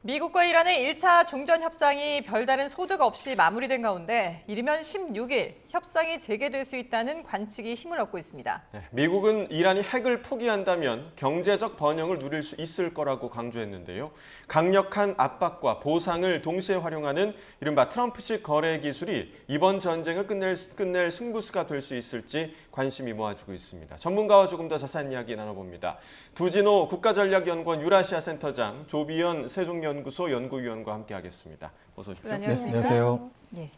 미국과 이란의 1차 종전 협상이 별다른 소득 없이 마무리된 가운데 이르면 16일 협상이 재개될 수 있다는 관측이 힘을 얻고 있습니다. 미국은 이란이 핵을 포기한다면 경제적 번영을 누릴 수 있을 거라고 강조했는데요. 강력한 압박과 보상을 동시에 활용하는 이른바 트럼프식 거래 기술이 이번 전쟁을 끝낼 승부수가 될 수 있을지 관심이 모아지고 있습니다. 전문가와 조금 더 자세한 이야기 나눠봅니다. 두진호 국가전략연구원 유라시아 센터장, 조비연 세종연구소 연구위원과 함께하겠습니다. 어서 오십시오. 안녕하세요. 예.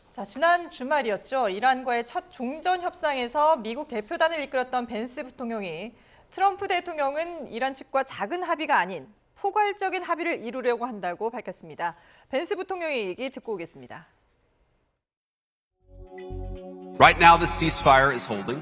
자, 지난 주말이었죠. 이란과의 첫 종전 협상에서 미국 대표단을 이끌었던 벤스 부통령이 트럼프 대통령은 이란 측과 작은 합의가 아닌 포괄적인 합의를 이루려고 한다고 밝혔습니다. 벤스 부통령의 얘기 듣고 오겠습니다. Right now, the ceasefire is holding.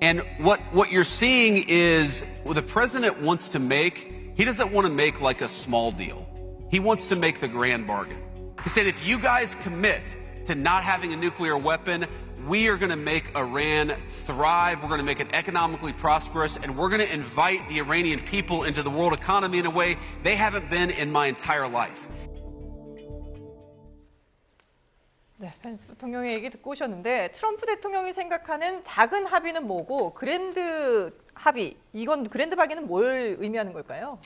And what you're seeing is what the president wants to make, he doesn't want to make like a small deal. He wants to make the grand bargain. He said, if you guys commit to not having a nuclear weapon, we are going to make Iran thrive, we're going to make it economically prosperous, and we're going to invite the Iranian people into the world economy in a way they haven't been in my entire life. 네, 펜스 부통령의 얘기 듣고 오셨는데 트럼프 대통령이 생각하는 작은 합의는 뭐고 그랜드 합의, 이건 그랜드 합의는 뭘 의미하는 걸까요?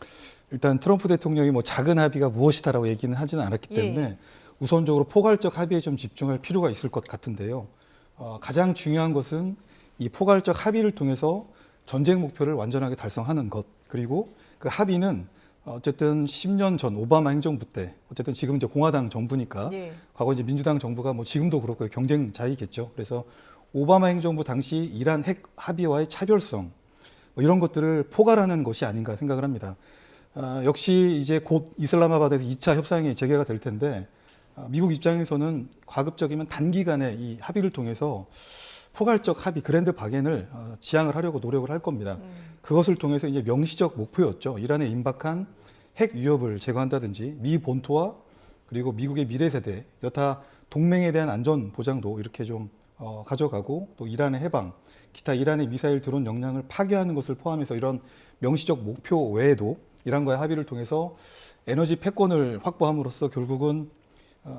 일단 트럼프 대통령이 뭐 작은 합의가 무엇이다라고 얘기는 하지는 않았기 때문에 우선적으로 포괄적 합의에 좀 집중할 필요가 있을 것 같은데요. 가장 중요한 것은 이 포괄적 합의를 통해서 전쟁 목표를 완전하게 달성하는 것, 그리고 그 합의는 어쨌든 10년 전 오바마 행정부 때, 어쨌든 지금 이제 공화당 정부니까 과거 이제 민주당 정부가 뭐 지금도 그렇고 경쟁자이겠죠. 그래서 오바마 행정부 당시 이란 핵 합의와의 차별성 뭐 이런 것들을 포괄하는 것이 아닌가 생각을 합니다. 역시 이제 곧 이슬람마바드에서 2차 협상이 재개가 될 텐데 미국 입장에서는 가급적이면 단기간에 이 합의를 통해서 포괄적 합의, 그랜드 바겐을 지향을 하려고 노력을 할 겁니다. 그것을 통해서 이제 명시적 목표였죠. 이란에 임박한 핵 위협을 제거한다든지 미 본토와 그리고 미국의 미래 세대, 여타 동맹에 대한 안전 보장도 이렇게 좀 가져가고 또 이란의 해방, 기타 이란의 미사일 드론 역량을 파괴하는 것을 포함해서 이런 명시적 목표 외에도 이란과의 합의를 통해서 에너지 패권을 확보함으로써 결국은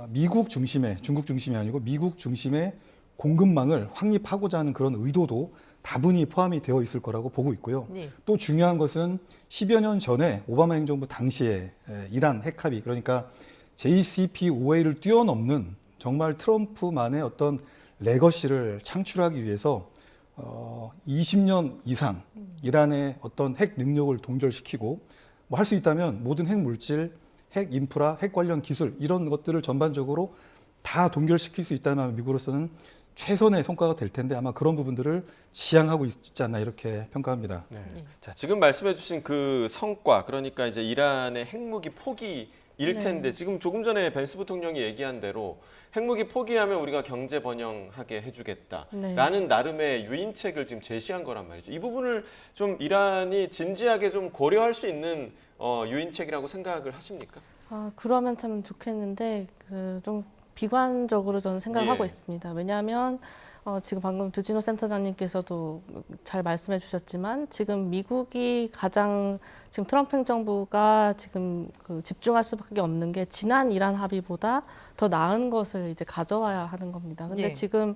미국 중심의, 중국 중심이 아니고 미국 중심의 공급망을 확립하고자 하는 그런 의도도 다분히 포함이 되어 있을 거라고 보고 있고요. 또 중요한 것은 10여 년 전에 오바마 행정부 당시에 이란 핵 합의, 그러니까 JCPOA를 뛰어넘는 정말 트럼프만의 어떤 레거시를 창출하기 위해서 20년 이상 이란의 어떤 핵 능력을 동결시키고 뭐 할 수 있다면 모든 핵 물질, 핵 인프라, 핵 관련 기술 이런 것들을 전반적으로 다 동결시킬 수 있다면 미국으로서는 최선의 성과가 될 텐데 아마 그런 부분들을 지향하고 있지 않나 이렇게 평가합니다. 네. 자, 지금 말씀해주신 그 성과, 그러니까 이제 이란의 핵무기 포기일 텐데 지금 조금 전에 벤스 부통령이 얘기한 대로 핵무기 포기하면 우리가 경제 번영하게 해주겠다라는 나름의 유인책을 지금 제시한 거란 말이죠. 이 부분을 좀 이란이 진지하게 좀 고려할 수 있는 유인책이라고 생각을 하십니까? 그러면 참 좋겠는데 좀 비관적으로 저는 생각하고 있습니다. 왜냐하면 지금 방금 두진호 센터장님께서도 잘 말씀해 주셨지만 지금 미국이 가장 지금 트럼프 행정부가 지금 집중할 수밖에 없는 게 지난 이란 합의보다 더 나은 것을 이제 가져와야 하는 겁니다. 근데 지금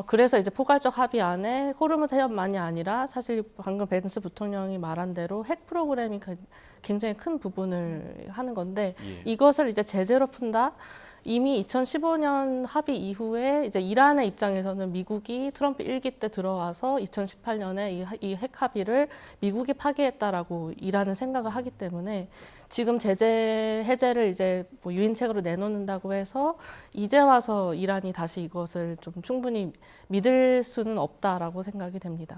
그래서 이제 포괄적 합의 안에 호르무즈 해협만이 아니라 사실 방금 벤스 부통령이 말한 대로 핵 프로그램이 굉장히 큰 부분을 하는 건데 이것을 이제 제재로 푼다. 이미 2015년 합의 이후에 이제 이란의 입장에서는 미국이 트럼프 1기 때 들어와서 2018년에 이 핵 합의를 미국이 파기했다라고 이란은 생각을 하기 때문에 지금 제재 해제를 이제 뭐 유인책으로 내놓는다고 해서 이제 와서 이란이 다시 이것을 좀 충분히 믿을 수는 없다라고 생각이 됩니다.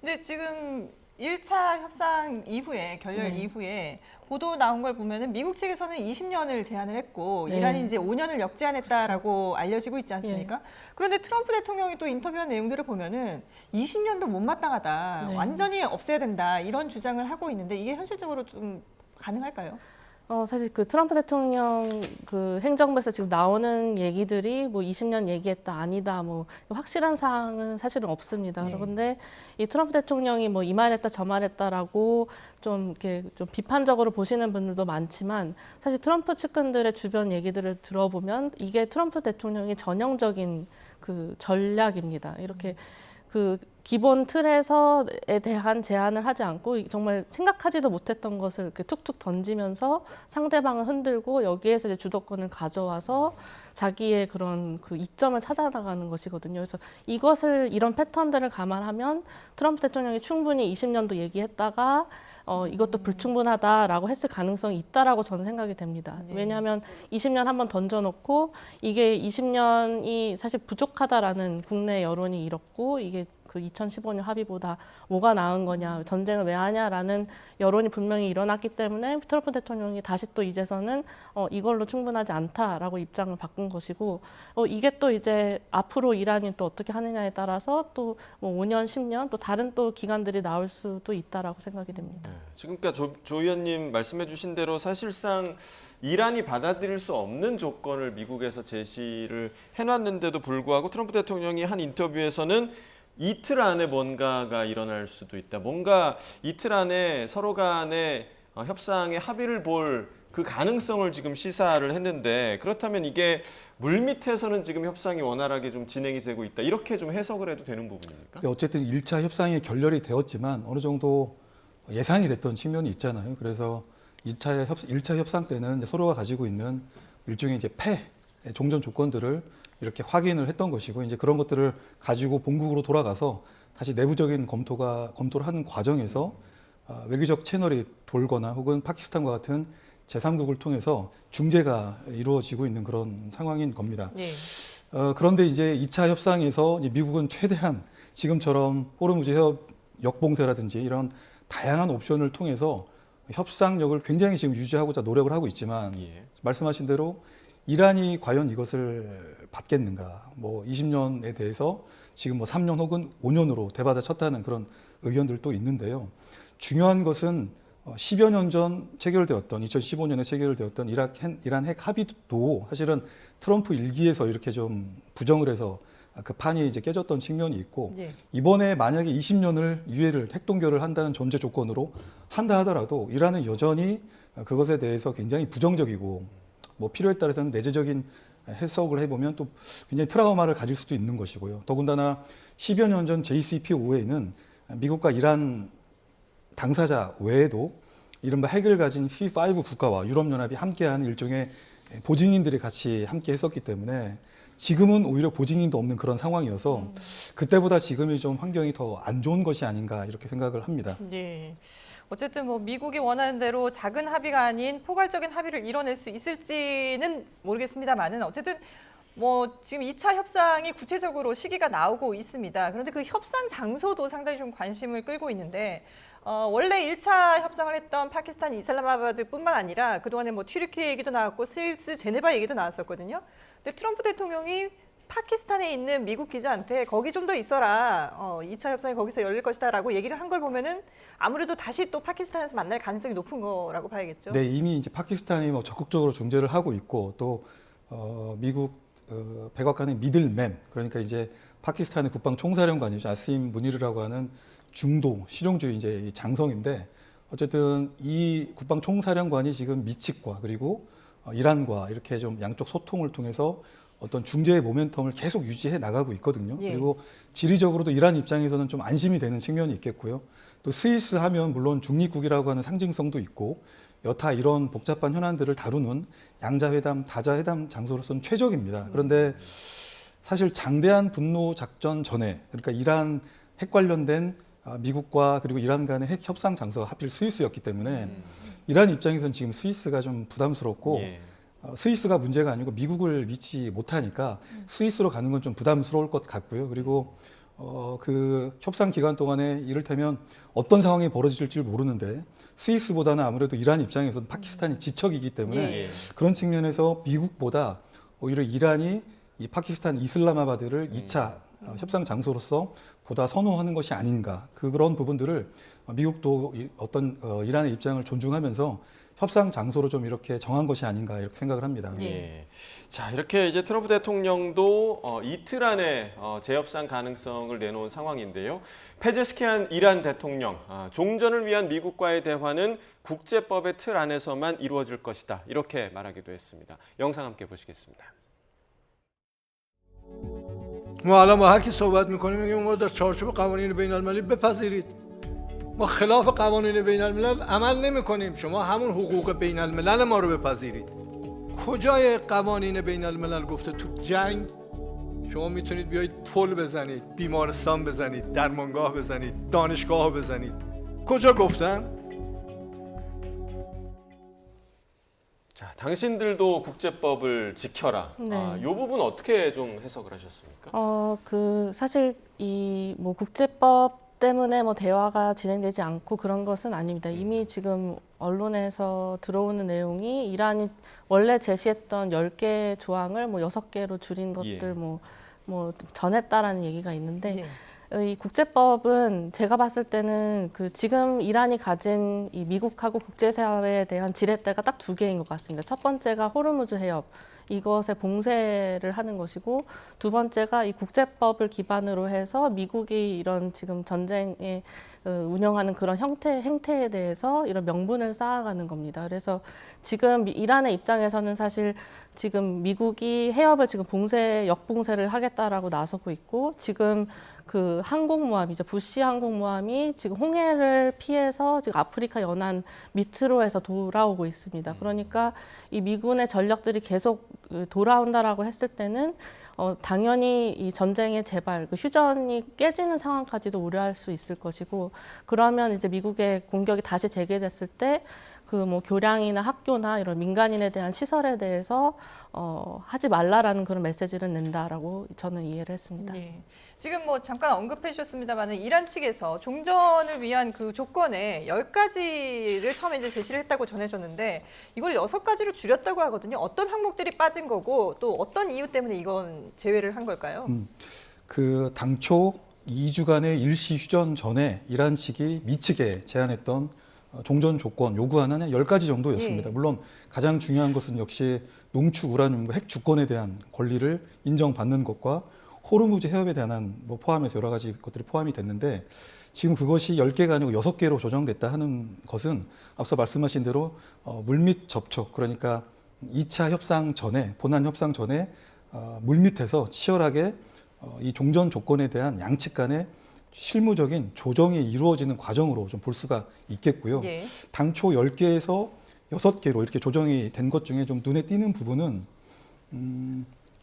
근데 지금 1차 협상 이후에, 결렬 이후에 보도 나온 걸 보면은 미국 측에서는 20년을 제안을 했고 이란이 이제 5년을 역제안했다라고 알려지고 있지 않습니까? 그런데 트럼프 대통령이 또 인터뷰한 내용들을 보면은 20년도 못마땅하다, 완전히 없애야 된다 이런 주장을 하고 있는데 이게 현실적으로 좀 가능할까요? 사실 그 트럼프 대통령 그 행정부에서 지금 나오는 얘기들이 뭐 20년 얘기했다 아니다 뭐 확실한 사항은 사실은 없습니다. 네. 그런데 이 트럼프 대통령이 뭐 이 말했다 저 말했다라고 좀 이렇게 좀 비판적으로 보시는 분들도 많지만 사실 트럼프 측근들의 주변 얘기들을 들어보면 이게 트럼프 대통령의 전형적인 그 전략입니다. 이렇게 그 기본 틀에서에 대한 제안을 하지 않고 정말 생각하지도 못했던 것을 이렇게 툭툭 던지면서 상대방을 흔들고 여기에서 이제 주도권을 가져와서 자기의 그런 그 이점을 찾아나가는 것이거든요. 그래서 이런 패턴들을 감안하면 트럼프 대통령이 충분히 20년도 얘기했다가 이것도 불충분하다라고 했을 가능성이 있다라고 저는 생각이 됩니다. 네. 왜냐하면 20년 한번 던져놓고 이게 20년이 사실 부족하다라는 국내 여론이 일었고 이게 그 2015년 합의보다 뭐가 나은 거냐, 전쟁을 왜 하냐라는 여론이 분명히 일어났기 때문에 트럼프 대통령이 다시 또 이제서는 이걸로 충분하지 않다라고 입장을 바꾼 것이고 이게 또 이제 앞으로 이란이 또 어떻게 하느냐에 따라서 또 뭐 5년, 10년 또 다른 또 기간들이 나올 수도 있다라고 생각이 됩니다. 네, 지금까지 조 의원님 말씀해 주신 대로 사실상 이란이 받아들일 수 없는 조건을 미국에서 제시를 해놨는데도 불구하고 트럼프 대통령이 한 인터뷰에서는 이틀 안에 뭔가가 일어날 수도 있다. 뭔가 이틀 안에 서로 간의 협상의 합의를 볼 그 가능성을 지금 시사를 했는데 그렇다면 이게 물밑에서는 지금 협상이 원활하게 좀 진행이 되고 있다. 이렇게 좀 해석을 해도 되는 부분입니까? 어쨌든 1차 협상이 결렬이 되었지만 어느 정도 예상이 됐던 측면이 있잖아요. 그래서 1차 협상 때는 서로가 가지고 있는 일종의 이제 종전 조건들을 이렇게 확인을 했던 것이고 이제 그런 것들을 가지고 본국으로 돌아가서 다시 내부적인 검토를 하는 과정에서 외교적 채널이 돌거나 혹은 파키스탄과 같은 제3국을 통해서 중재가 이루어지고 있는 그런 상황인 겁니다. 네. 그런데 이제 2차 협상에서 이제 미국은 최대한 지금처럼 호르무즈 해협 역봉쇄라든지 이런 다양한 옵션을 통해서 협상력을 굉장히 지금 유지하고자 노력을 하고 있지만 예. 말씀하신 대로 이란이 과연 이것을 받겠는가? 뭐 20년에 대해서 지금 뭐 3년 혹은 5년으로 되받아 쳤다는 그런 의견들도 있는데요. 중요한 것은 10여 년 전 체결되었던 2015년에 체결되었던 이란 핵 합의도 사실은 트럼프 일기에서 이렇게 좀 부정을 해서 그 판이 이제 깨졌던 측면이 있고 네. 이번에 만약에 20년을 핵 동결을 한다는 전제 조건으로 한다 하더라도 이란은 여전히 그것에 대해서 굉장히 부정적이고 뭐 필요에 따라서는 내재적인 해석을 해보면 또 굉장히 트라우마를 가질 수도 있는 것이고요. 더군다나 10여 년 전 JCPOA는 미국과 이란 당사자 외에도 이른바 핵을 가진 P5 국가와 유럽연합이 함께하는 일종의 보증인들이 같이 함께 했었기 때문에 지금은 오히려 보증인도 없는 그런 상황이어서 그때보다 지금이 좀 환경이 더 안 좋은 것이 아닌가 이렇게 생각을 합니다. 네. 어쨌든 뭐 미국이 원하는 대로 작은 합의가 아닌 포괄적인 합의를 이뤄낼 수 있을지는 모르겠습니다만은 어쨌든 뭐 지금 2차 협상이 구체적으로 시기가 나오고 있습니다. 그런데 그 협상 장소도 상당히 좀 관심을 끌고 있는데 원래 1차 협상을 했던 파키스탄 이슬라마바드뿐만 아니라 그동안에 뭐 튀르키 얘기도 나왔고 스위스 제네바 얘기도 나왔었거든요. 근데 트럼프 대통령이 파키스탄에 있는 미국 기자한테 거기 좀 더 있어라. 2차 협상이 거기서 열릴 것이다라고 얘기를 한 걸 보면은 아무래도 다시 또 파키스탄에서 만날 가능성이 높은 거라고 봐야겠죠. 네, 이미 이제 파키스탄이 뭐 적극적으로 중재를 하고 있고 또 미국 백악관의 미들맨 그러니까 이제 파키스탄의 국방총사령관이죠 아심 무니르라고 하는 중도 실용주의 이제 장성인데 어쨌든 이 국방총사령관이 지금 미측과 그리고 이란과 이렇게 좀 양쪽 소통을 통해서 어떤 중재의 모멘텀을 계속 유지해 나가고 있거든요. 예. 그리고 지리적으로도 이란 입장에서는 좀 안심이 되는 측면이 있겠고요. 또 스위스 하면 물론 중립국이라고 하는 상징성도 있고 여타 이런 복잡한 현안들을 다루는 양자회담, 다자회담 장소로서는 최적입니다. 그런데 사실 장대한 분노 작전 전에 그러니까 이란 핵 관련된 미국과 그리고 이란 간의 핵 협상 장소가 하필 스위스였기 때문에 이란 입장에서는 지금 스위스가 좀 부담스럽고 예. 스위스가 문제가 아니고 미국을 믿지 못하니까 스위스로 가는 건 좀 부담스러울 것 같고요. 그리고 그 협상 기간 동안에 이를테면 어떤 상황이 벌어질지 모르는데 스위스보다는 아무래도 이란 입장에서는 파키스탄이 지척이기 때문에 예. 그런 측면에서 미국보다 오히려 이란이 이 파키스탄 이슬라마바드를 2차 협상 장소로서 보다 선호하는 것이 아닌가 그런 부분들을 미국도 어떤 이란의 입장을 존중하면서 협상 장소로 좀 이렇게 정한 것이 아닌가 이렇게 생각을 합니다. 예. 자, 이렇게 이제 트럼프 대통령도 이틀 안에 재협상 가능성을 내놓은 상황인데요. 페제스키안 이란 대통령, 종전을 위한 미국과의 대화는 국제법의 틀 안에서만 이루어질 것이다. 이렇게 말하기도 했습니다. 영상 함께 보시겠습니다. ما الان با هر کی صحبت میکنیم میگیم ما در چارچوب قوانین بین المللی بپذیرید. ما خلاف قوانین بین الملل عمل نمیکنیم. شما همون حقوق بین الملل ما رو بپذیرید. کجای قوانین بین الملل گفته تو جنگ شما میتونید بیایید پل بزنید، بیمارستان بزنید، درمانگاه بزنید، دانشگاه بزنید. کجا گفتن؟ 자, 당신들도 국제법을 지켜라. 네. 이 부분 어떻게 좀 해석을 하셨습니까? 사실 이 뭐 국제법 때문에 뭐 대화가 진행되지 않고 그런 것은 아닙니다. 이미 지금 언론에서 들어오는 내용이 이란이 원래 제시했던 10개 조항을 뭐 6개로 줄인 것들 뭐 전했다라는 얘기가 있는데 이 국제법은 제가 봤을 때는 그 지금 이란이 가진 이 미국하고 국제사회에 대한 지렛대가 딱 2개인 것 같습니다. 첫 번째가 호르무즈 해협. 이것에 봉쇄를 하는 것이고 두 번째가 이 국제법을 기반으로 해서 미국이 이런 지금 전쟁에 운영하는 그런 행태에 대해서 이런 명분을 쌓아가는 겁니다. 그래서 지금 이란의 입장에서는 사실 지금 미국이 해협을 지금 역봉쇄를 하겠다라고 나서고 있고 지금 그 항공모함이죠. 부시 항공모함이 지금 홍해를 피해서 지금 아프리카 연안 밑으로 해서 돌아오고 있습니다. 그러니까 이 미군의 전력들이 계속 돌아온다라고 했을 때는 당연히 이 전쟁의 재발, 그 휴전이 깨지는 상황까지도 우려할 수 있을 것이고 그러면 이제 미국의 공격이 다시 재개됐을 때 그 뭐 교량이나 학교나 이런 민간인에 대한 시설에 대해서 하지 말라라는 그런 메시지를 낸다라고 저는 이해를 했습니다. 예. 지금 뭐 잠깐 언급해 주셨습니다만 이란 측에서 종전을 위한 그 조건에 10가지를 처음에 이제 제시를 했다고 전해졌는데 이걸 6가지로 줄였다고 하거든요. 어떤 항목들이 빠진 거고 또 어떤 이유 때문에 이건 제외를 한 걸까요? 그 당초 2주간의 일시 휴전 전에 이란 측이 미측에 제안했던 종전 조건 요구하는 10가지 정도였습니다. 물론 가장 중요한 것은 역시 농축 우라늄과 핵 주권에 대한 권리를 인정받는 것과 호르무즈 해협에 대한 뭐 포함해서 여러 가지 것들이 포함이 됐는데 지금 그것이 10개가 아니고 6개로 조정됐다 하는 것은 앞서 말씀하신 대로 물밑 접촉 그러니까 2차 협상 전에 본안 협상 전에 물밑에서 치열하게 이 종전 조건에 대한 양측 간의 실무적인 조정이 이루어지는 과정으로 좀 볼 수가 있겠고요. 예. 당초 10개에서 6개로 이렇게 조정이 된 것 중에 좀 눈에 띄는 부분은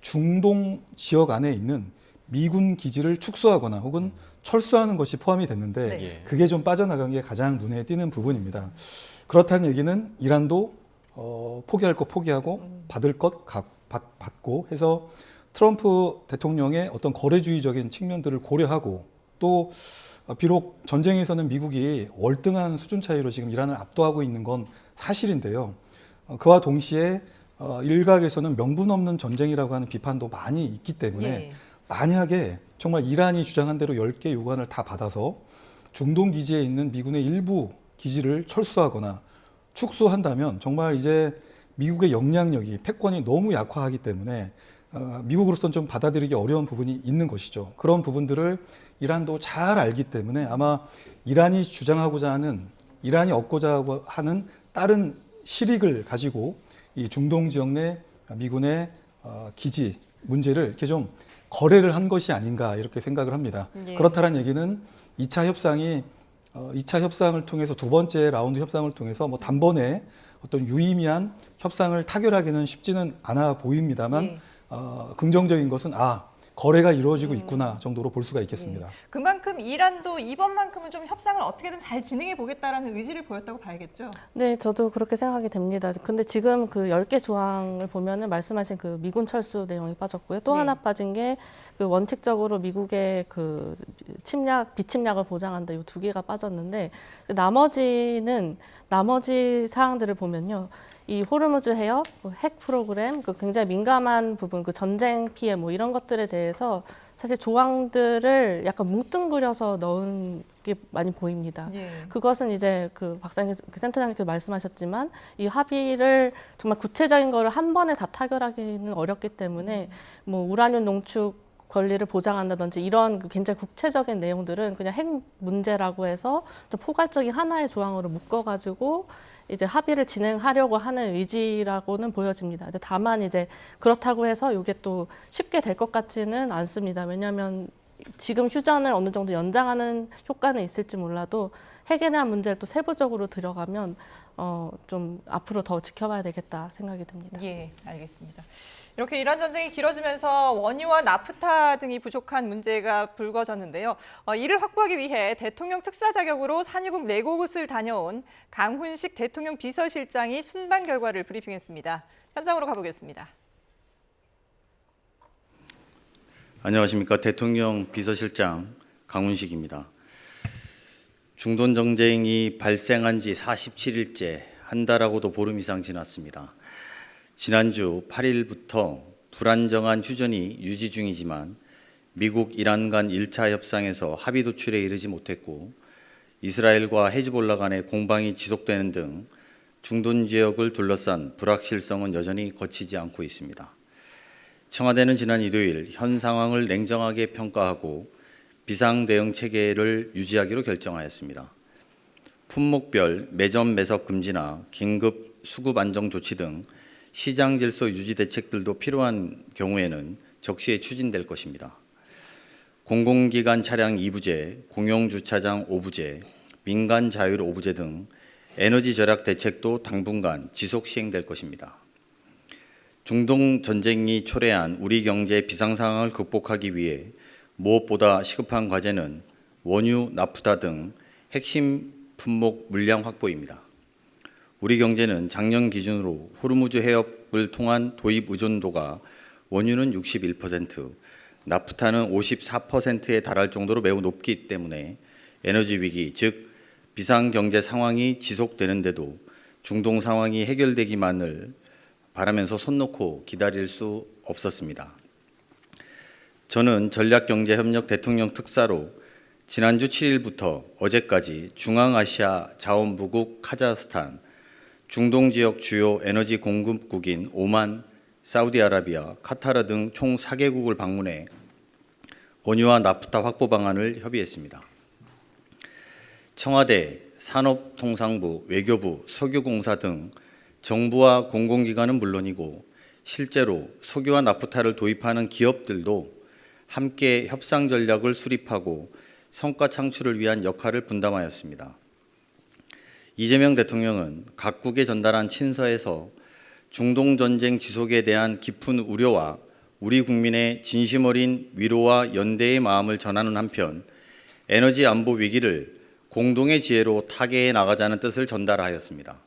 중동 지역 안에 있는 미군 기지를 축소하거나 혹은 철수하는 것이 포함이 됐는데 네. 그게 좀 빠져나간 게 가장 눈에 띄는 부분입니다. 그렇다는 얘기는 이란도 포기할 것 포기하고 받을 것 받고 해서 트럼프 대통령의 어떤 거래주의적인 측면들을 고려하고 또 비록 전쟁에서는 미국이 월등한 수준 차이로 지금 이란을 압도하고 있는 건 사실인데요. 그와 동시에 일각에서는 명분 없는 전쟁이라고 하는 비판도 많이 있기 때문에 만약에 정말 이란이 주장한 대로 10개 요구안을 다 받아서 중동 기지에 있는 미군의 일부 기지를 철수하거나 축소한다면 정말 이제 미국의 영향력이 패권이 너무 약화하기 때문에 미국으로서는 좀 받아들이기 어려운 부분이 있는 것이죠. 그런 부분들을 이란도 잘 알기 때문에 아마 이란이 주장하고자 하는, 이란이 얻고자 하는 다른 실익을 가지고 이 중동 지역 내 미군의 기지 문제를 이렇게 좀 거래를 한 것이 아닌가 이렇게 생각을 합니다. 그렇다는 얘기는 2차 협상을 통해서 두 번째 라운드 협상을 통해서 뭐 단번에 어떤 유의미한 협상을 타결하기는 쉽지는 않아 보입니다만 긍정적인 것은 거래가 이루어지고 있구나 정도로 볼 수가 있겠습니다. 그만큼 이란도 이번만큼은 좀 협상을 어떻게든 잘 진행해 보겠다라는 의지를 보였다고 봐야겠죠. 네, 저도 그렇게 생각이 됩니다. 근데 지금 그 10개 조항을 보면은 말씀하신 그 미군 철수 내용이 빠졌고요. 또 하나 빠진 게 그 원칙적으로 미국의 그 비침략을 보장한다. 이 2개가 빠졌는데 나머지 사항들을 보면요. 이 호르무즈 해협, 핵 프로그램, 그 굉장히 민감한 부분, 그 전쟁 피해 뭐 이런 것들에 대해서 사실 조항들을 약간 뭉뚱그려서 넣은 게 많이 보입니다. 예. 그것은 이제 그 박상희 그 센터장님께서 말씀하셨지만 이 합의를 정말 구체적인 거를 한 번에 다 타결하기는 어렵기 때문에 뭐 우라늄 농축 권리를 보장한다든지 이런 그 굉장히 구체적인 내용들은 그냥 핵 문제라고 해서 좀 포괄적인 하나의 조항으로 묶어가지고 이제 합의를 진행하려고 하는 의지라고는 보여집니다. 근데 다만 이제 그렇다고 해서 이게 또 쉽게 될 것 같지는 않습니다. 왜냐하면 지금 휴전을 어느 정도 연장하는 효과는 있을지 몰라도 핵에 대한 문제를 또 세부적으로 들어가면 좀 앞으로 더 지켜봐야 되겠다 생각이 듭니다. 예, 알겠습니다. 이렇게 이란 전쟁이 길어지면서 원유와 나프타 등이 부족한 문제가 불거졌는데요. 이를 확보하기 위해 대통령 특사 자격으로 산유국 4곳을 다녀온 강훈식 대통령 비서실장이 순방 결과를 브리핑했습니다. 현장으로 가보겠습니다. 안녕하십니까. 대통령 비서실장 강훈식입니다. 중동 전쟁이 발생한 지 47일째, 한 달하고도 보름 이상 지났습니다. 지난주 8일부터 불안정한 휴전이 유지 중이지만 미국, 이란 간 1차 협상에서 합의 도출에 이르지 못했고 이스라엘과 헤즈볼라 간의 공방이 지속되는 등 중동 지역을 둘러싼 불확실성은 여전히 거치지 않고 있습니다. 청와대는 지난 일요일 현 상황을 냉정하게 평가하고 비상대응 체계를 유지하기로 결정하였습니다. 품목별 매점 매석 금지나 긴급 수급 안정 조치 등 시장 질서 유지 대책들도 필요한 경우에는 적시에 추진될 것입니다. 공공기관 차량 2부제, 공용주차장 5부제, 민간 자율 5부제 등 에너지 절약 대책도 당분간 지속 시행될 것입니다. 중동 전쟁이 초래한 우리 경제 비상 상황을 극복하기 위해 무엇보다 시급한 과제는 원유, 나프타 등 핵심 품목 물량 확보입니다. 우리 경제는 작년 기준으로 호르무즈 해협을 통한 도입 의존도가 원유는 61%, 나프타는 54%에 달할 정도로 매우 높기 때문에 에너지 위기, 즉 비상경제 상황이 지속되는데도 중동 상황이 해결되기만을 바라면서 손 놓고 기다릴 수 없었습니다. 저는 전략경제협력 대통령 특사로 지난주 7일부터 어제까지 중앙아시아 자원부국 카자흐스탄, 중동 지역 주요 에너지 공급국인 오만, 사우디아라비아, 카타르 등 총 4개국을 방문해 원유와 나프타 확보 방안을 협의했습니다. 청와대, 산업통상부, 외교부, 석유공사 등 정부와 공공기관은 물론이고 실제로 석유와 나프타를 도입하는 기업들도 함께 협상 전략을 수립하고 성과 창출을 위한 역할을 분담하였습니다. 이재명 대통령은 각국에 전달한 친서에서 중동 전쟁 지속에 대한 깊은 우려와 우리 국민의 진심 어린 위로와 연대의 마음을 전하는 한편 에너지 안보 위기를 공동의 지혜로 타개해 나가자는 뜻을 전달하였습니다.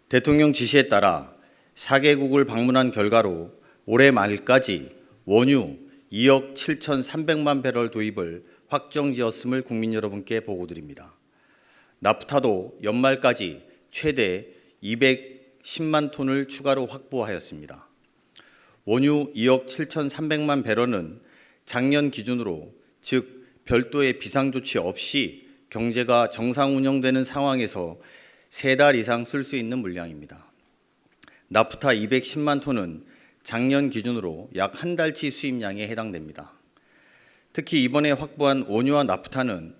대통령 지시에 따라 4개국을 방문한 결과로 올해 말까지 원유 2억 7,300만 배럴 도입을 확정지었음을 국민 여러분께 보고드립니다. 나프타도 연말까지 최대 210만 톤을 추가로 확보하였습니다. 원유 2억 7,300만 배럴은 작년 기준으로 즉 별도의 비상조치 없이 경제가 정상 운영되는 상황에서 3달 이상 쓸 수 있는 물량입니다. 나프타 210만 톤은 작년 기준으로 약 한 달치 수입량에 해당됩니다. 특히 이번에 확보한 원유와 나프타는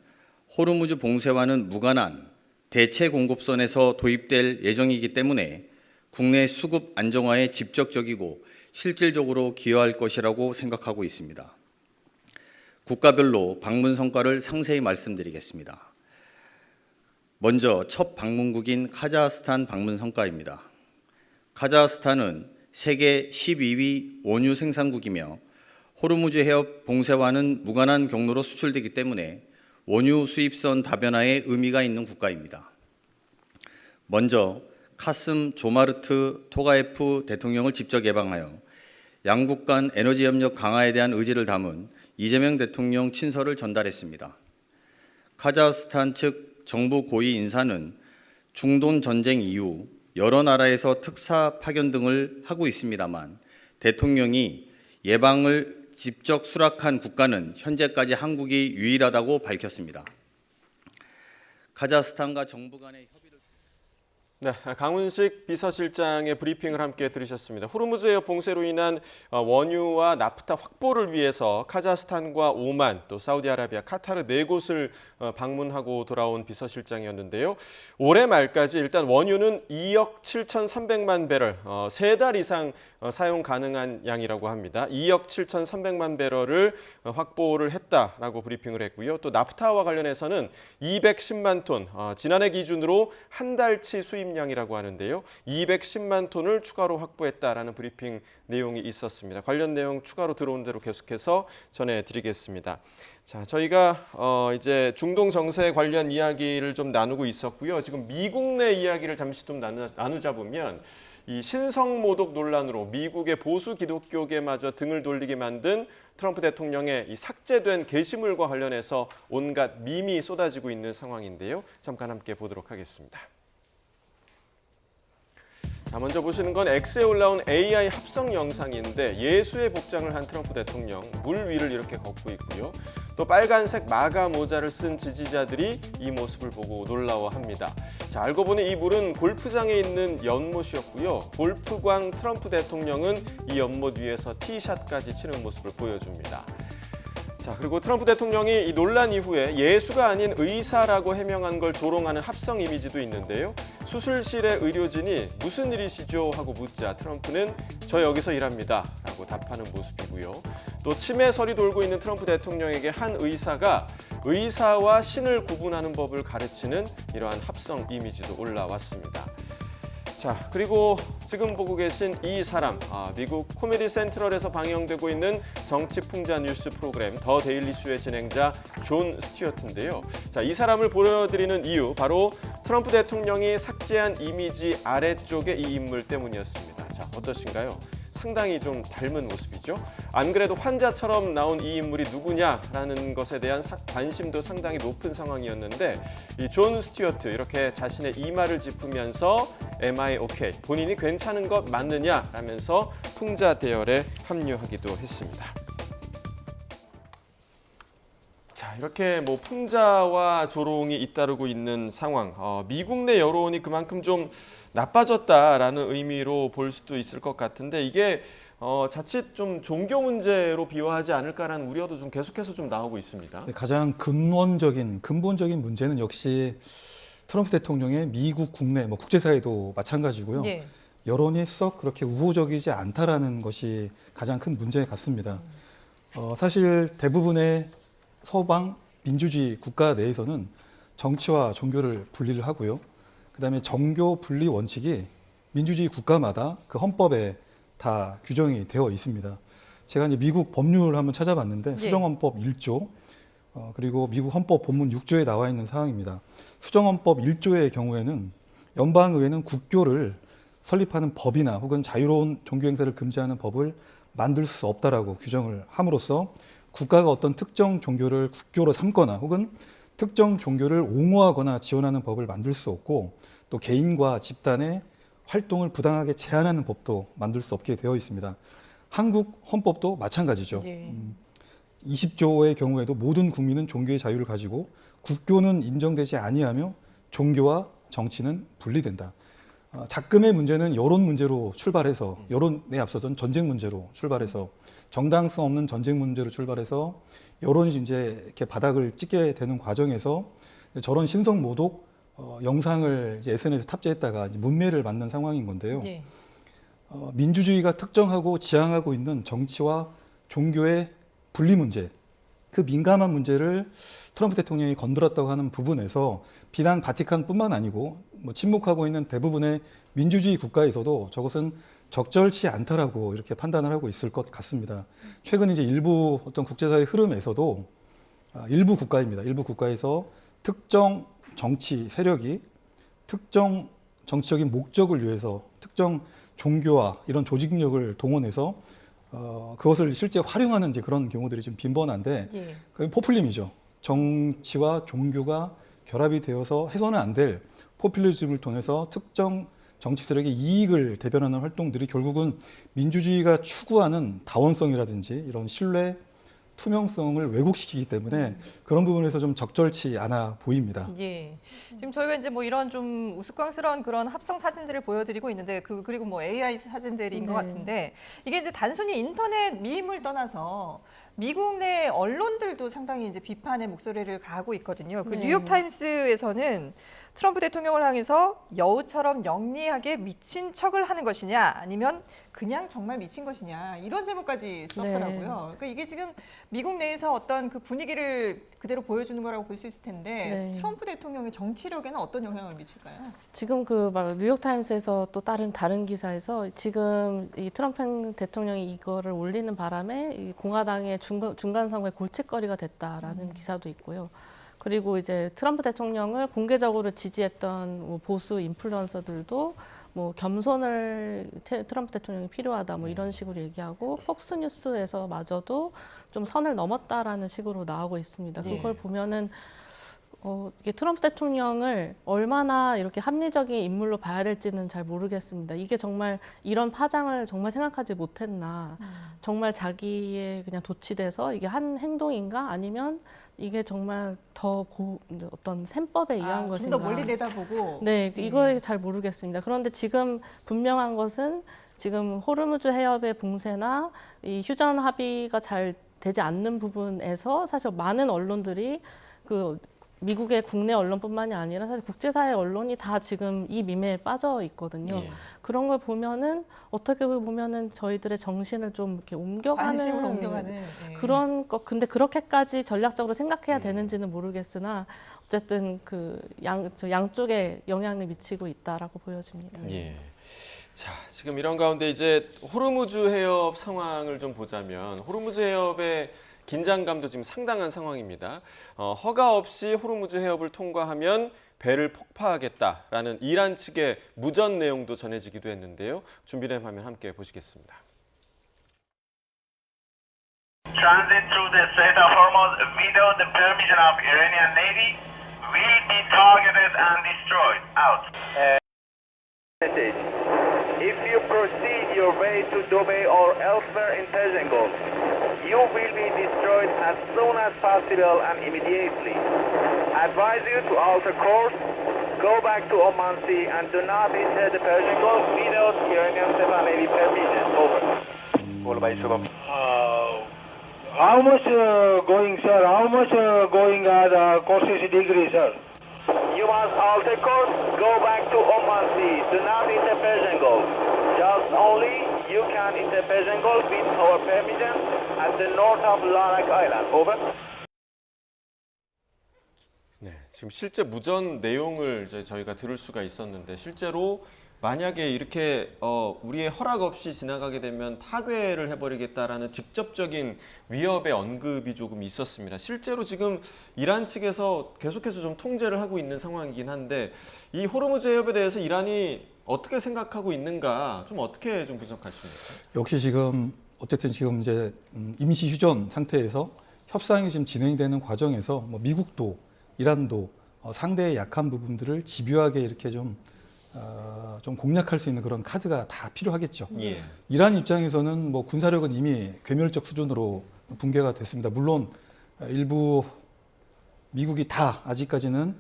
호르무즈 봉쇄와는 무관한 대체 공급선에서 도입될 예정이기 때문에 국내 수급 안정화에 직접적이고 실질적으로 기여할 것이라고 생각하고 있습니다. 국가별로 방문 성과를 상세히 말씀드리겠습니다. 먼저 첫 방문국인 카자흐스탄 방문 성과입니다. 카자흐스탄은 세계 12위 원유 생산국이며 호르무즈 해협 봉쇄와는 무관한 경로로 수출되기 때문에 원유 수입선 다변화에 의미가 있는 국가입니다. 먼저 카슴 조마르트 토가예프 대통령을 직접 예방하여 양국 간 에너지 협력 강화에 대한 의지를 담은 이재명 대통령 친서를 전달했습니다. 카자흐스탄 측 정부 고위 인사는 중동 전쟁 이후 여러 나라에서 특사 파견 등을 하고 있습니다만 대통령이 예방을 직접 수락한 국가는 현재까지 한국이 유일하다고 밝혔습니다. 카자흐스탄과 정부 간의 협의를 네, 강훈식 비서실장의 브리핑을 함께 들으셨습니다. 호르무즈해협 봉쇄로 인한 원유와 나프타 확보를 위해서 카자흐스탄과 오만, 또 사우디아라비아, 카타르 4곳을 방문하고 돌아온 비서실장이었는데요. 올해 말까지 일단 원유는 2억 7,300만 배럴, 3달 이상 사용 가능한 양이라고 합니다. 2억 7,300만 배럴을 확보를 했다라고 브리핑을 했고요. 또 나프타와 관련해서는 210만 톤, 지난해 기준으로 한 달치 수입량이라고 하는데요. 210만 톤을 추가로 확보했다라는 브리핑 내용이 있었습니다. 관련 내용 추가로 들어온 대로 계속해서 전해드리겠습니다. 자, 저희가 이제 중동 정세 관련 이야기를 좀 나누고 있었고요. 지금 미국 내 이야기를 잠시 좀 나누자 보면 이 신성모독 논란으로 미국의 보수 기독교계마저 등을 돌리게 만든 트럼프 대통령의 이 삭제된 게시물과 관련해서 온갖 밈이 쏟아지고 있는 상황인데요. 잠깐 함께 보도록 하겠습니다. 자, 먼저 보시는 건 X에 올라온 AI 합성 영상인데 예수의 복장을 한 트럼프 대통령, 물 위를 이렇게 걷고 있고요. 또 빨간색 마가 모자를 쓴 지지자들이 이 모습을 보고 놀라워합니다. 자, 알고 보니 이 물은 골프장에 있는 연못이었고요. 골프광 트럼프 대통령은 이 연못 위에서 티샷까지 치는 모습을 보여줍니다. 자, 그리고 트럼프 대통령이 이 논란 이후에 예수가 아닌 의사라고 해명한 걸 조롱하는 합성 이미지도 있는데요. 수술실의 의료진이 무슨 일이시죠? 하고 묻자 트럼프는 저 여기서 일합니다 라고 답하는 모습이고요. 또 치매설이 돌고 있는 트럼프 대통령에게 한 의사가 의사와 신을 구분하는 법을 가르치는 이러한 합성 이미지도 올라왔습니다. 자, 그리고 지금 보고 계신 이 사람, 미국 코미디 센트럴에서 방영되고 있는 정치 풍자 뉴스 프로그램 더 데일리 쇼의 진행자 존 스튜어트인데요. 자, 이 사람을 보여드리는 이유, 바로 트럼프 대통령이 삭제한 이미지 아래쪽에 이 인물 때문이었습니다. 자, 어떠신가요? 상당히 좀 닮은 모습이죠. 안 그래도 환자처럼 나온 이 인물이 누구냐라는 것에 대한 관심도 상당히 높은 상황이었는데 이 존 스튜어트 이렇게 자신의 이마를 짚으면서 Am I okay? 본인이 괜찮은 것 맞느냐라면서 풍자 대열에 합류하기도 했습니다. 자, 이렇게 뭐 풍자와 조롱이 잇따르고 있는 상황, 미국 내 여론이 그만큼 좀 나빠졌다라는 의미로 볼 수도 있을 것 같은데 이게 자칫 좀 종교 문제로 비화하지 않을까라는 우려도 좀 계속해서 좀 나오고 있습니다. 네, 가장 근본적인 문제는 역시 트럼프 대통령의 미국 국내, 뭐 국제사회도 마찬가지고요. 예. 여론이 썩 그렇게 우호적이지 않다라는 것이 가장 큰 문제 같습니다. 사실 대부분의 서방 민주주의 국가 내에서는 정치와 종교를 분리를 하고요. 그다음에 정교 분리 원칙이 민주주의 국가마다 그 헌법에 다 규정이 되어 있습니다. 제가 이제 미국 법률을 한번 찾아봤는데 예. 수정헌법 1조 그리고 미국 헌법 본문 6조에 나와 있는 사항입니다. 수정헌법 1조의 경우에는 연방의회는 국교를 설립하는 법이나 혹은 자유로운 종교 행사를 금지하는 법을 만들 수 없다라고 규정을 함으로써 국가가 어떤 특정 종교를 국교로 삼거나 혹은 특정 종교를 옹호하거나 지원하는 법을 만들 수 없고 또 개인과 집단의 활동을 부당하게 제한하는 법도 만들 수 없게 되어 있습니다. 한국 헌법도 마찬가지죠. 예. 20조의 경우에도 모든 국민은 종교의 자유를 가지고 국교는 인정되지 아니하며 종교와 정치는 분리된다. 작금의 문제는 여론 문제로 출발해서 여론에 앞서던 전쟁 문제로 출발해서 정당성 없는 전쟁 문제로 출발해서 여론이 이제 이렇게 바닥을 찍게 되는 과정에서 저런 신성 모독 영상을 이제 SNS에 탑재했다가 이제 문매를 맞는 상황인 건데요. 예. 민주주의가 특정하고 지향하고 있는 정치와 종교의 분리 문제, 그 민감한 문제를 트럼프 대통령이 건드렸다고 하는 부분에서 비단 바티칸뿐만 아니고 뭐 침묵하고 있는 대부분의 민주주의 국가에서도 저것은 적절치 않다라고 이렇게 판단을 하고 있을 것 같습니다. 최근 이제 일부 어떤 국제사회 흐름에서도 일부 국가입니다. 일부 국가에서 특정 정치 세력이 특정 정치적인 목적을 위해서 특정 종교와 이런 조직력을 동원해서 그것을 실제 활용하는 이제 그런 경우들이 좀 빈번한데 예. 그게 포퓰리즘이죠. 정치와 종교가 결합이 되어서 해서는 안 될 포퓰리즘을 통해서 특정 정치 세력의 이익을 대변하는 활동들이 결국은 민주주의가 추구하는 다원성이라든지 이런 신뢰, 투명성을 왜곡시키기 때문에 그런 부분에서 좀 적절치 않아 보입니다. 예. 지금 저희가 이제 뭐 이런 좀 우스꽝스러운 그런 합성 사진들을 보여드리고 있는데 그리고 뭐 AI 사진들인 것 네. 같은데 이게 이제 단순히 인터넷 밈을 떠나서 미국 내 언론들도 상당히 이제 비판의 목소리를 가하고 있거든요. 그 네. 뉴욕 타임스에서는 트럼프 대통령을 향해서 여우처럼 영리하게 미친 척을 하는 것이냐 아니면 그냥 정말 미친 것이냐 이런 제목까지 썼더라고요. 네. 그러니까 이게 지금 미국 내에서 어떤 그 분위기를 그대로 보여주는 거라고 볼 수 있을 텐데 네. 트럼프 대통령의 정치력에는 어떤 영향을 미칠까요? 지금 그 막 뉴욕 타임스에서 또 다른 기사에서 지금 이 트럼프 대통령이 이거를 올리는 바람에 이 공화당의 중간 선거의 골칫거리가 됐다라는 기사도 있고요. 그리고 이제 트럼프 대통령을 공개적으로 지지했던 뭐 보수 인플루언서들도 뭐 겸손을 트럼프 대통령이 필요하다 뭐 이런 식으로 얘기하고 폭스뉴스에서마저도 좀 선을 넘었다라는 식으로 나오고 있습니다. 네. 그걸 보면은 이게 트럼프 대통령을 얼마나 이렇게 합리적인 인물로 봐야 될지는 잘 모르겠습니다. 이게 정말 이런 파장을 정말 생각하지 못했나. 정말 자기의 그냥 도취돼서 이게 한 행동인가 아니면 이게 정말 더 어떤 셈법에 의한 좀 것인가. 더 멀리 내다보고 네, 이거 잘 모르겠습니다. 그런데 지금 분명한 것은 지금 호르무즈 해협의 붕괴나 이 휴전 합의가 잘 되지 않는 부분에서 사실 많은 언론들이 그 미국의 국내 언론뿐만이 아니라 사실 국제사회 언론이 다 지금 이 밈에 빠져 있거든요. 예. 그런 걸 보면은 어떻게 보면은 저희들의 정신을 좀 이렇게 관심을 옮겨가는 옮겨가는 예. 그런 것. 근데 그렇게까지 전략적으로 생각해야 되는지는 모르겠으나 어쨌든 그 양쪽에 영향을 미치고 있다라고 보여집니다. 예. 자, 지금 이런 가운데 이제 호르무즈 해협 상황을 좀 보자면 호르무즈 해협의 긴장감도 지금 상당한 상황입니다. 허가 없이 호르무즈 해협을 통과하면 배를 폭파하겠다라는 이란 측의 무전 내용도 전해지기도 했는데요. 준비된 화면 함께 보시겠습니다. Transit through the Strait of Hormuz without the permission of Iranian Navy will be targeted and destroyed. Out. If you proceed your way to Dubai or elsewhere in Persian Gulf, you will be destroyed as soon as possible and immediately. Advise you to alter course, go back to Oman Sea and do not enter the Persian Gulf without Iranian Sefa Navy permission. Over. How much going, sir? How much going at courses degree, sir? You must alter course, go back to Oman Sea. Do not enter Persian Gulf. Just only you can enter Persian Gulf with our permission at the north of Larak Island. Over. 네, 지금 실제 무전 내용을 이제 저희가 들을 수가 있었는데 실제로 만약에 이렇게 우리의 허락 없이 지나가게 되면 파괴를 해버리겠다라는 직접적인 위협의 언급이 조금 있었습니다. 실제로 지금 이란 측에서 계속해서 좀 통제를 하고 있는 상황이긴 한데 이 호르무즈 해협에 대해서 이란이 어떻게 생각하고 있는가 좀 어떻게 좀 분석하십니까? 역시 지금 어쨌든 지금 이제 임시 휴전 상태에서 협상이 지금 진행되는 과정에서 뭐 미국도 이란도 상대의 약한 부분들을 집요하게 이렇게 좀 공략할 수 있는 그런 카드가 다 필요하겠죠. 예. 이란 입장에서는 뭐 군사력은 이미 괴멸적 수준으로 붕괴가 됐습니다. 물론 일부 미국이 다 아직까지는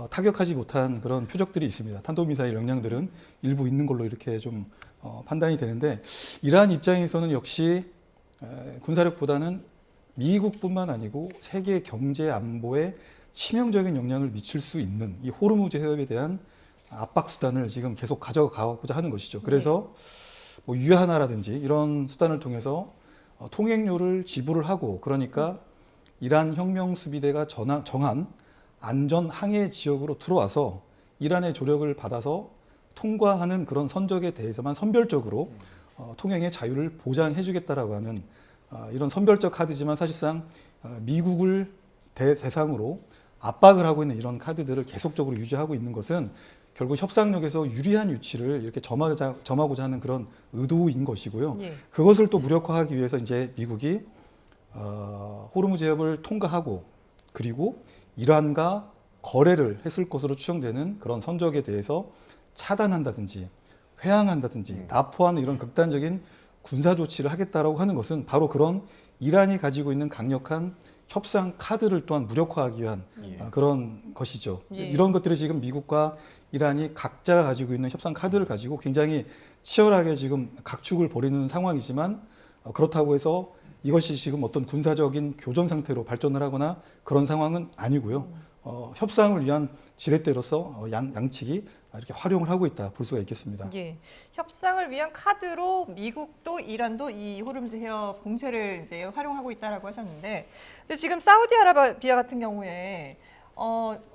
타격하지 못한 그런 표적들이 있습니다. 탄도미사일 역량들은 일부 있는 걸로 이렇게 좀 판단이 되는데 이란 입장에서는 역시 군사력보다는 미국뿐만 아니고 세계 경제 안보에 치명적인 영향을 미칠 수 있는 이 호르무즈 해협에 대한 압박 수단을 지금 계속 가져가고자 하는 것이죠. 그래서 뭐 유하나라든지 이런 수단을 통해서 통행료를 지불을 하고 그러니까 이란 혁명 수비대가 정한 안전 항해 지역으로 들어와서 이란의 조력을 받아서 통과하는 그런 선적에 대해서만 선별적으로 통행의 자유를 보장해 주겠다라고 하는 이런 선별적 카드지만 사실상 미국을 대상으로 압박을 하고 있는 이런 카드들을 계속적으로 유지하고 있는 것은 결국 협상력에서 유리한 위치를 이렇게 점하고자 하는 그런 의도인 것이고요. 예. 그것을 또 무력화하기 위해서 이제 미국이 호르무즈 해협을 통과하고 그리고 이란과 거래를 했을 것으로 추정되는 그런 선적에 대해서 차단한다든지 회항한다든지 납포하는 이런 극단적인 군사 조치를 하겠다라고 하는 것은 바로 그런 이란이 가지고 있는 강력한 협상 카드를 또한 무력화하기 위한 그런 것이죠. 예. 이런 것들이 지금 미국과 이란이 각자가 가지고 있는 협상 카드를 가지고 굉장히 치열하게 지금 각축을 벌이는 상황이지만 그렇다고 해서 이것이 지금 어떤 군사적인 교전 상태로 발전을 하거나 그런 상황은 아니고요. 협상을 위한 지렛대로서 양측이 이렇게 활용을 하고 있다 볼 수가 있겠습니다. 예. 협상을 위한 카드로 미국도 이란도 이 호르무즈 해협 봉쇄를 이제 활용하고 있다라고 하셨는데, 근데 지금 사우디아라비아 같은 경우에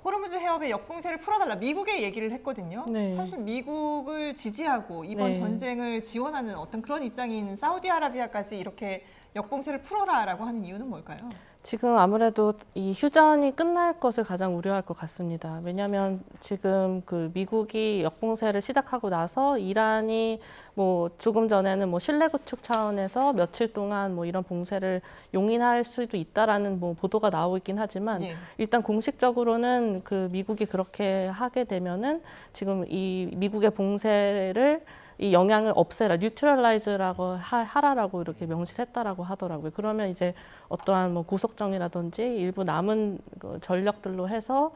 호르무즈 해협의 역봉쇄를 풀어달라 미국에 얘기를 했거든요. 네. 사실 미국을 지지하고 이번 네. 전쟁을 지원하는 어떤 그런 입장이 있는 사우디아라비아까지 이렇게 역봉쇄를 풀어라라고 하는 이유는 뭘까요? 지금 아무래도 이 휴전이 끝날 것을 가장 우려할 것 같습니다. 왜냐하면 지금 그 미국이 역봉쇄를 시작하고 나서 이란이 뭐 조금 전에는 뭐 신뢰 구축 차원에서 며칠 동안 뭐 이런 봉쇄를 용인할 수도 있다라는 뭐 보도가 나오고 있긴 하지만 예. 일단 공식적으로는 그 미국이 그렇게 하게 되면은 지금 이 미국의 봉쇄를 이 영향을 없애라, 뉴트럴라이즈라고 하라라고 이렇게 명시를 했다라고 하더라고요. 그러면 이제 어떠한 뭐 고속정이라든지 일부 남은 그 전력들로 해서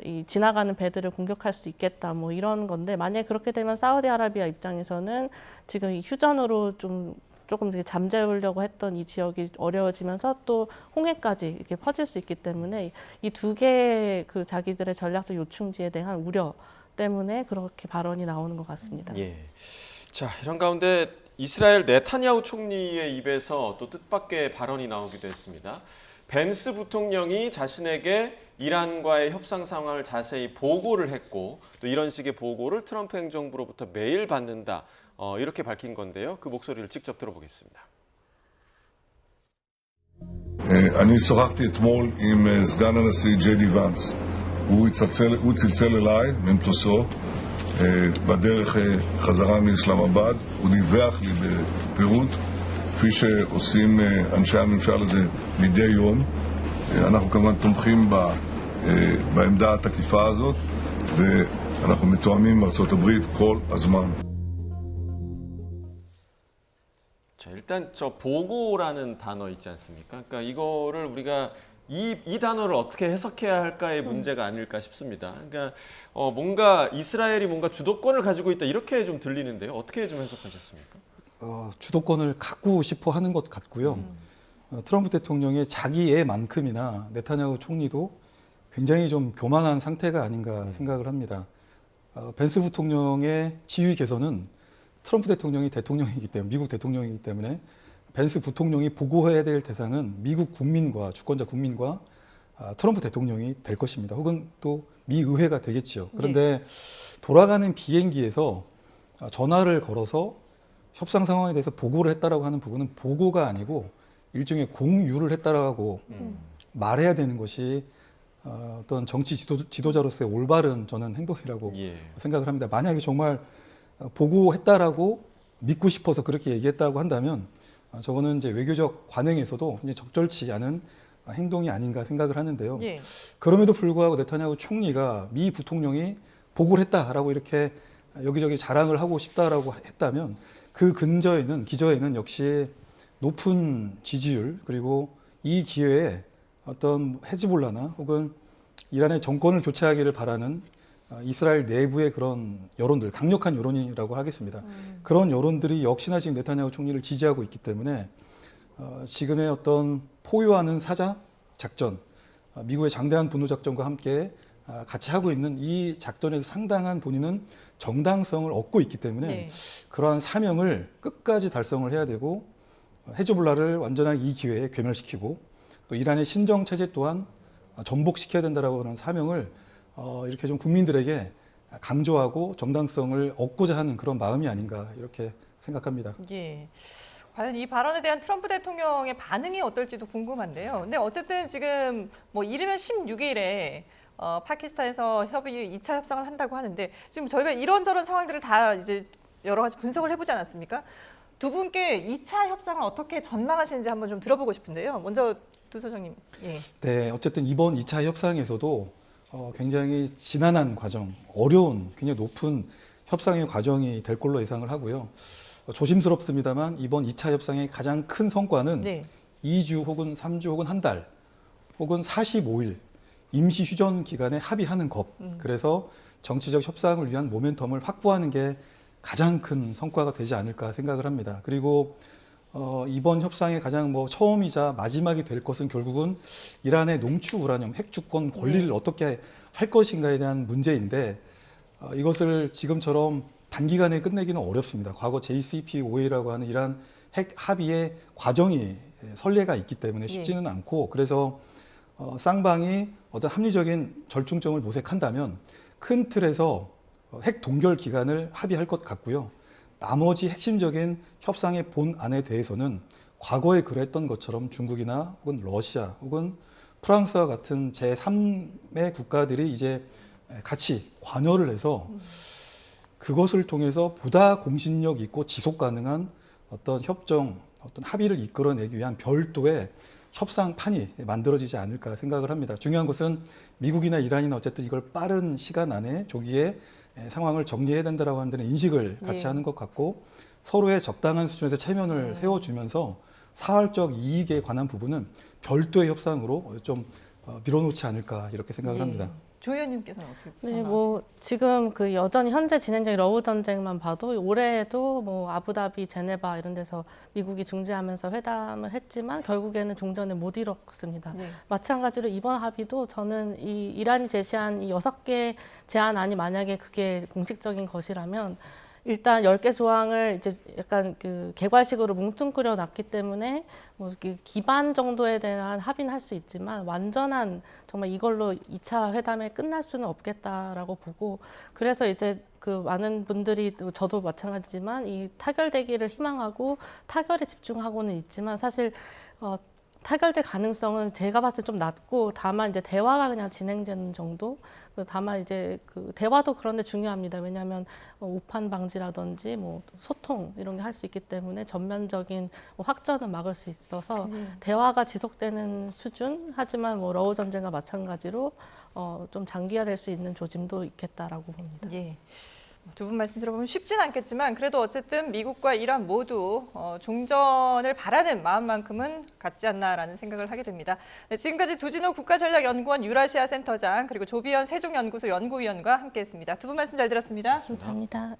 이 지나가는 배들을 공격할 수 있겠다, 뭐 이런 건데 만약에 그렇게 되면 사우디아라비아 입장에서는 지금 이 휴전으로 조금 되게 잠재우려고 했던 이 지역이 어려워지면서 또 홍해까지 이렇게 퍼질 수 있기 때문에 이 두 개의 그 자기들의 전략적 요충지에 대한 우려 때문에 그렇게 발언이 나오는 것 같습니다. 예. 자, 이런 가운데 이스라엘 네타냐후 총리의 입에서 또 뜻밖의 발언이 나오기도 했습니다. 벤스 부통령이 자신에게 이란과의 협상 상황을 자세히 보고를 했고 또 이런 식의 보고를 트럼프 행정부로부터 매일 받는다. 이렇게 밝힌 건데요. 그 목소리를 직접 들어보겠습니다. אני שוחחתי אתמול עם סגן הנשיא ג'יי די ואנס. הוא צלצל אליי ממטוסו בדרך חזרה מאסלאמבאד. הוא דיווח לי בפירוט, כפי שעושים אנשי הממשל הזה מדי יום. אנחנו כמובן תומכים בעמדה התקיפה הזאת, ואנחנו מתואמים עם ארצות הברית כל הזמן. 자, 일단 저 보고라는 단어 있지 않습니까? 그러니까 이거를 우리가 이 단어를 어떻게 해석해야 할까의 문제가 아닐까 싶습니다. 그러니까 뭔가 이스라엘이 뭔가 주도권을 가지고 있다 이렇게 좀 들리는데요. 어떻게 좀 해석하셨습니까? 주도권을 갖고 싶어 하는 것 같고요. 트럼프 대통령의 자기 애만큼이나 네타냐후 총리도 굉장히 좀 교만한 상태가 아닌가 생각을 합니다. 벤스 부통령의 지휘 개선은 트럼프 대통령이 대통령이기 때문에, 미국 대통령이기 때문에 벤스 부통령이 보고해야 될 대상은 미국 국민과 주권자 국민과 트럼프 대통령이 될 것입니다. 혹은 또 미 의회가 되겠지요. 그런데 돌아가는 비행기에서 전화를 걸어서 협상 상황에 대해서 보고를 했다라고 하는 부분은 보고가 아니고 일종의 공유를 했다라고 말해야 되는 것이 어떤 정치 지도자로서의 올바른 저는 행동이라고 생각을 합니다. 만약에 정말 보고했다라고 믿고 싶어서 그렇게 얘기했다고 한다면 저거는 이제 외교적 관행에서도 굉장히 적절치 않은 행동이 아닌가 생각을 하는데요. 예. 그럼에도 불구하고 네타냐후 총리가 미 부통령이 보고를 했다라고 이렇게 여기저기 자랑을 하고 싶다라고 했다면 그 기저에는 역시 높은 지지율 그리고 이 기회에 어떤 헤즈볼라나 혹은 이란의 정권을 교체하기를 바라는 이스라엘 내부의 그런 여론들, 강력한 여론이라고 하겠습니다. 그런 여론들이 역시나 지금 네타냐후 총리를 지지하고 있기 때문에 지금의 어떤 포효하는 사자 작전, 미국의 장대한 분노 작전과 함께 같이 하고 있는 이 작전에서 상당한 본인은 정당성을 얻고 있기 때문에 그러한 사명을 끝까지 달성을 해야 되고 헤즈볼라를 완전하게 이 기회에 괴멸시키고 또 이란의 신정 체제 또한 전복시켜야 된다라고 하는 사명을 이렇게 좀 국민들에게 강조하고 정당성을 얻고자 하는 그런 마음이 아닌가 이렇게 생각합니다. 예. 과연 이 발언에 대한 트럼프 대통령의 반응이 어떨지도 궁금한데요. 근데 어쨌든 지금 뭐 이르면 16일에 파키스탄에서 2차 협상을 한다고 하는데 지금 저희가 이런저런 상황들을 다 이제 여러 가지 분석을 해보지 않았습니까? 두 분께 2차 협상을 어떻게 전망하시는지 한번 좀 들어보고 싶은데요. 먼저 두 소장님. 예. 네, 어쨌든 이번 2차 협상에서도 굉장히 지난한 과정, 어려운, 굉장히 높은 협상의 과정이 될 걸로 예상을 하고요. 조심스럽습니다만 이번 2차 협상의 가장 큰 성과는 네. 2주 혹은 3주 혹은 한 달 혹은 45일 임시 휴전 기간에 합의하는 것. 그래서 정치적 협상을 위한 모멘텀을 확보하는 게 가장 큰 성과가 되지 않을까 생각을 합니다. 그리고 이번 협상의 가장 처음이자 마지막이 될 것은 결국은 이란의 농축 우라늄 핵 주권 권리를 어떻게 할 것인가에 대한 문제인데 이것을 지금처럼 단기간에 끝내기는 어렵습니다. 과거 JCPOA라고 하는 이란 핵 합의의 과정이 선례가 있기 때문에 쉽지는 않고 그래서 쌍방이 어떤 합리적인 절충점을 모색한다면 큰 틀에서 핵 동결 기간을 합의할 것 같고요. 나머지 핵심적인 협상의 본안에 대해서는 과거에 그랬던 것처럼 중국이나 혹은 러시아 혹은 프랑스와 같은 제3의 국가들이 이제 같이 관여를 해서 그것을 통해서 보다 공신력 있고 지속 가능한 어떤 협정, 어떤 합의를 이끌어내기 위한 별도의 협상판이 만들어지지 않을까 생각을 합니다. 중요한 것은 미국이나 이란이나 어쨌든 이걸 빠른 시간 안에 조기에 상황을 정리해야 된다라고 하는 데는 인식을 같이 하는 것 같고 서로의 적당한 수준에서 체면을 세워주면서 사활적 이익에 관한 부분은 별도의 협상으로 좀 밀어놓지 않을까 이렇게 생각을 합니다. 조 의원님께서는 어떻게 네, 생각하세요? 지금 그 여전히 현재 진행 중인 러우 전쟁만 봐도 올해에도 아부다비, 제네바 이런 데서 미국이 중재하면서 회담을 했지만 결국에는 종전에 못 이뤘습니다. 네. 마찬가지로 이번 합의도 저는 이 이란이 제시한 이 6개 제안안이 만약에 그게 공식적인 것이라면 일단 10개 조항을 이제 약간 그 개괄식으로 뭉뚱그려 놨기 때문에 기반 정도에 대한 합의는 할 수 있지만 완전한 정말 이걸로 2차 회담에 끝날 수는 없겠다라고 보고 그래서 이제 그 많은 분들이 저도 마찬가지지만 이 타결되기를 희망하고 타결에 집중하고는 있지만 사실 타결될 가능성은 제가 봤을 때 좀 낮고 다만 이제 대화가 그냥 진행되는 정도. 다만 이제 그 대화도 그런데 중요합니다. 왜냐하면 오판 방지라든지 소통 이런 게 할 수 있기 때문에 전면적인 확전은 막을 수 있어서 대화가 지속되는 수준. 하지만 러우 전쟁과 마찬가지로 좀 장기화될 수 있는 조짐도 있겠다라고 봅니다. 예. 두 분 말씀 들어보면 쉽진 않겠지만 그래도 어쨌든 미국과 이란 모두 종전을 바라는 마음만큼은 같지 않나라는 생각을 하게 됩니다. 네, 지금까지 두진호 국가전략연구원 유라시아 센터장 그리고 조비현 세종연구소 연구위원과 함께했습니다. 두 분 말씀 잘 들었습니다. 감사합니다.